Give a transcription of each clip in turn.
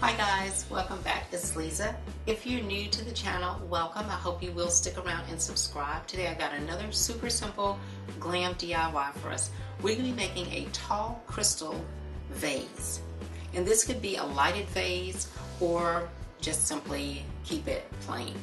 Hi guys, welcome back. It's Lisa. If you're new to the channel, welcome. I hope you will stick around and subscribe. Today I got another super simple glam DIY for us. We're going to be making a tall crystal vase. And this could be a lighted vase or just simply keep it plain.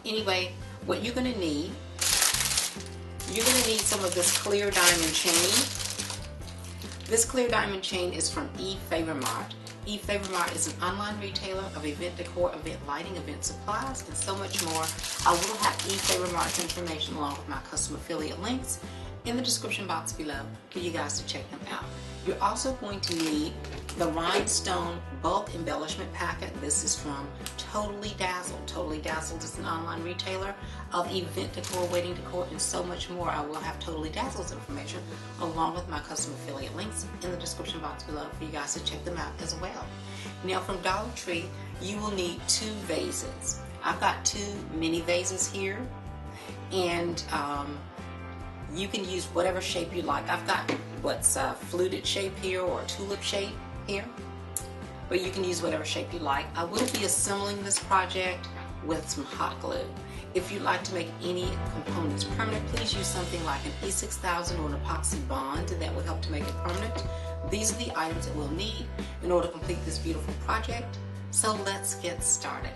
Anyway, what you're going to need some of this clear diamond chain. This clear diamond chain is from Efavormart. Efavormart is an online retailer of event decor, event lighting, event supplies, and so much more. I will have Efavormart's information along with my custom affiliate links in the description box below for you guys to check them out. You're also going to need the Rhinestone bulk embellishment packet. This is from Totally Dazzled. Totally Dazzled is an online retailer of event decor, wedding decor, and so much more. I will have Totally Dazzled's information along with my custom affiliate links in the description box below for you guys to check them out as well. Now from Dollar Tree, you will need 2 vases. I've got 2 mini vases here, and you can use whatever shape you like. I've got what's a fluted shape here or a tulip shape here, but you can use whatever shape you like. I will be assembling this project with some hot glue. If you'd like to make any components permanent, please use something like an E6000 or an epoxy bond that will help to make it permanent. These are the items that we'll need in order to complete this beautiful project. So let's get started.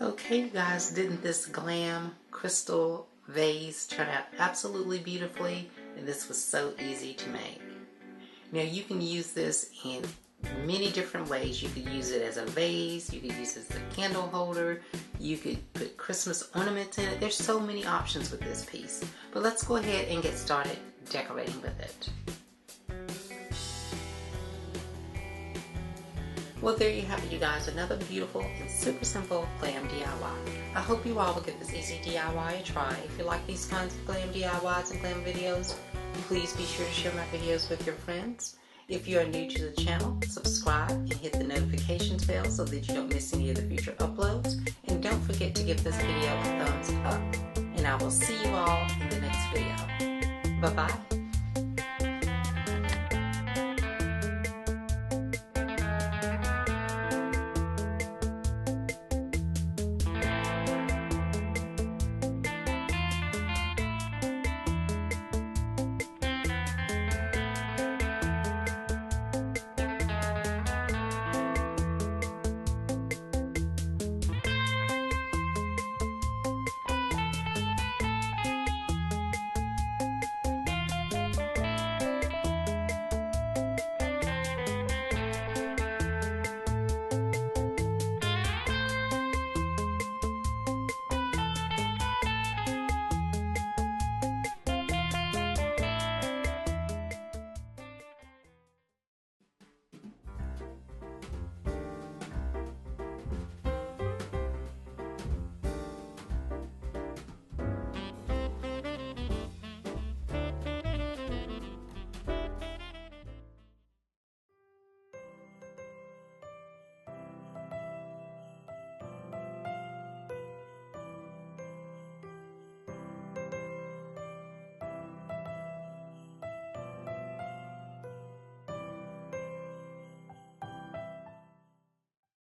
Okay, you guys, didn't this Glam crystal vase turn out absolutely beautifully? And this was so easy to make. Now you can use this in many different ways. You could use it as a vase, you could use it as a candle holder, you could put Christmas ornaments in it. There's so many options with this piece. But let's go ahead and get started decorating with it. Well, there you have it, you guys. Another beautiful and super simple Glam DIY. I hope you all will give this easy DIY a try. If you like these kinds of Glam DIYs and Glam videos, please be sure to share my videos with your friends. If you are new to the channel, subscribe and hit the notifications bell so that you don't miss any of the future uploads. And don't forget to give this video a thumbs up. And I will see you all in the next video. Bye-bye.